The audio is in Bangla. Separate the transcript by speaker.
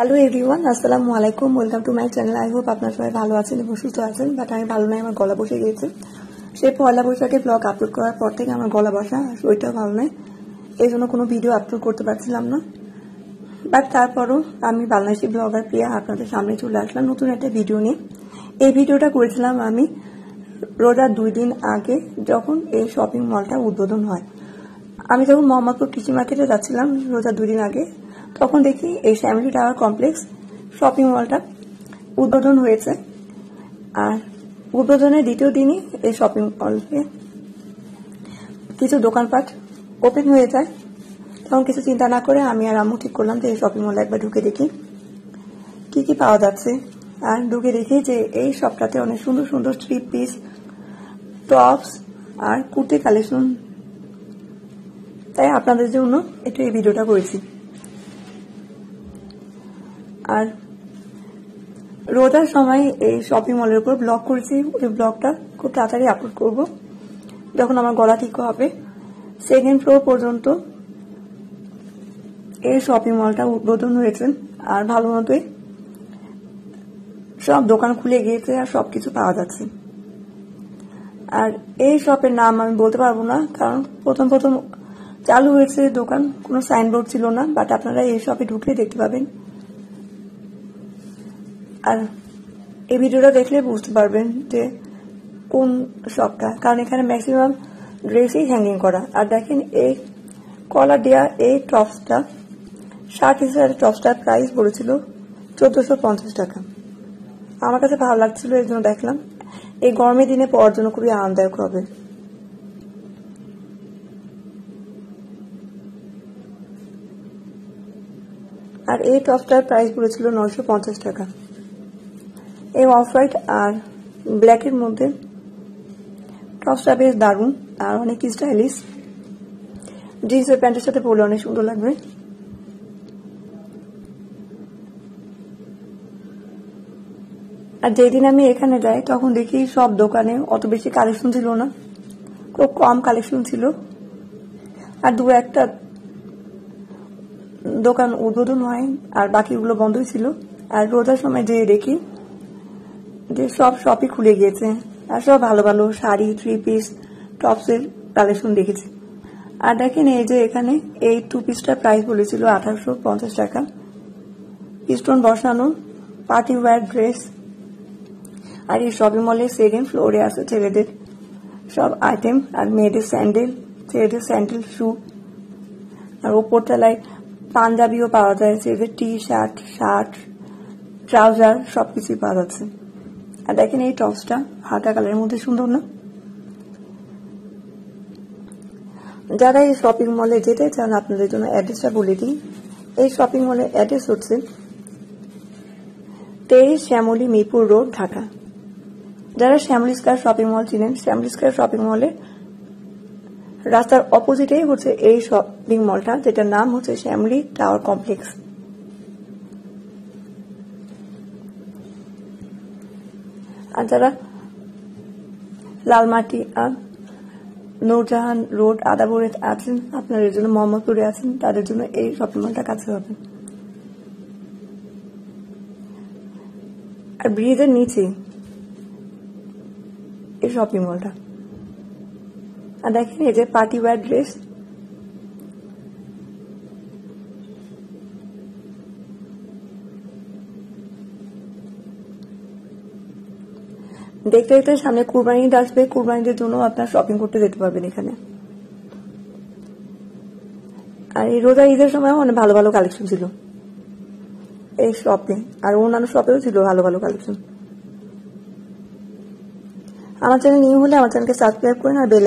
Speaker 1: হ্যালো এভরিওয়ান, আসসালামু আলাইকুম। Welcome to my channel. I hope আপনারা সবাই ভালো আছেন এবং সুস্থ আছেন। বাট আমি ভালো নাই, আমার গলা বসে গিয়েছে। সেই পয়লা বৈশাখে ব্লগ আপলোড করার পর থেকে আমার গলা বসা, শরীরটাও ভালো নয়, এই জন্য কোনো ভিডিও আপলোড করতে পারছিলাম না। বাট তারপরও আমি বাংলাদেশি ব্লগার প্রিয়া আপনাদের সামনে চলে আসলাম নতুন একটা ভিডিও নিয়ে। এই ভিডিওটা করেছিলাম আমি রোজার 2 দিন আগে, যখন এই শপিং মলটা উদ্বোধন হয়। আমি যখন মোহাম্মদপুর কৃষি মার্কেটে যাচ্ছিলাম রোজার 2 দিন আগে, তখন দেখি এই ফ্যামিলি টাওয়ার কমপ্লেক্স শপিং মলটা উদ্বোধন হয়েছে। আর উদ্বোধনের দ্বিতীয় দিনই এই শপিং মলে কিছু দোকানপাট ওপেন হয়ে যায়। তখন কিছু চিন্তা না করে আমি আর আম্মু ঠিক করলাম যে এই শপিং মলে একবার ঢুকে দেখি কি কি পাওয়া যাচ্ছে। আর ঢুকে দেখি যে এই শপটাতে অনেক সুন্দর সুন্দর 3 পিস টপস আর কুর্তি কালেকশন, তাই আপনাদের জন্য একটু এই ভিডিওটা করেছি। আর রোজার সময় এই শপিং মলের উপর ব্লগ করেছি, ওই ব্লগটা খুব তাড়াতাড়ি আপলোড করব যখন আমার গলা ঠিক হবে। 2nd ফ্লোর পর্যন্ত এই শপিং মলটা উদ্বোধন হয়েছে আর ভালো মতোই সব দোকান খুলে গিয়েছে আর সবকিছু পাওয়া যাচ্ছে। আর এই শপের নাম আমি বলতে পারবো না, কারণ প্রথম চালু হয়েছে দোকান, কোনো সাইনবোর্ড ছিল না। বাট আপনারা এই শপে ঢুকলে দেখতে পাবেন। আর এই ভিডিওটা দেখলে বুঝতে পারবেন যে কোন শপটা, কারণ এখানে ম্যাক্সিমাম ড্রেসই হ্যাঙ্গিং করা। আর দেখেন এই কলার দেওয়া এই টপসটা, 60 ইঞ্চের টপসটার প্রাইস পড়েছিল 1450 টাকা। আমার কাছে ভালো লাগছিল, এই জন্য দেখলাম। এই গরমের দিনে পরার জন্য খুবই আরামদায়ক হবে। আর এই টপসটার প্রাইস পড়েছিল 950 টাকা। এই অফ হোয়াইট আর ব্ল্যাকের মধ্যে টপসটা বেশ দারুণ আর অনেক স্টাইলিশ। জিন্সের প্যান্টের সাথে পরলে অনেক সুন্দর লাগবে। আর যেদিন আমি এখানে যাই তখন দেখি সব দোকানে অত বেশি কালেকশন ছিল না, খুব কম কালেকশন ছিল। আর 2-1টা দোকান উদ্বোধন হয় আর বাকিগুলো বন্ধই ছিল। আর রোজার সময় যেয়ে দেখি যে সব শপই খুলে গিয়েছে আর সব ভালো ভালো শাড়ি, 3 পিস টপসের কালেকশন দেখেছি। আর দেখেন এই যে এখানে এই 2 পিসটার প্রাইস বলেছিল 1850 টাকা। স্টোন বসানো পার্টি ওয়্যার ড্রেস। আর এই শপিং মলের 2nd ফ্লোরে আছে ছেলেদের সব আইটেম আর মেয়েদের স্যান্ডেল, ছেলেদের স্যান্ডেল, শু। আর ওপর তলায় পাঞ্জাবিও পাওয়া যায়, ছেলেদের টি শার্ট, শার্ট, ট্রাউজার সবকিছুই পাওয়া যাচ্ছে। আর দেখেন এই টপসটা হালকা কালারের মধ্যে সুন্দর না? যারা এই শপিং মলে যেতে চান আপনাদের জন্য অ্যাড্রেসটা বলে দিই। এই শপিং মলের অ্যাড্রেস হচ্ছে 23 শ্যামলী মিরপুর রোড, ঢাকা। যারা শ্যামলী স্কয়ার শপিং মল চিনেন, শ্যামলী স্কয়ার শপিং মলে রাস্তার অপোজিটেই হচ্ছে এই শপিং মলটা, যেটার নাম হচ্ছে শ্যামলী টাওয়ার কমপ্লেক্স। আর যারা লালমাটি আর নূরজাহান রোড আদাবরে আছেন, আপনাদের জন্য মোহাম্মদপুরে আছেন, তাদের জন্য এই শপিং মলটা কাছে হবে। আর ব্রিজের নিচে এই শপিং মলটা। আর দেখেন এই যে পার্টি ওয়্যার ড্রেস। দেখতে দেখতে সামনে কুরবানি ঈদ আসবে, কুরবানিদের জন্য আপনার শপিং করতে যেতে পারবেন এখানে। আর এই রোজা ঈদের সময় অনেক ভালো ভালো কালেকশন ছিল এই শপে, আর অন্যান্য শপেও ছিল ভালো ভালো কালেকশন। আমার চ্যানেল নিউ হলে আমার চ্যানেলকে সাবস্ক্রাইব করেন আর বেল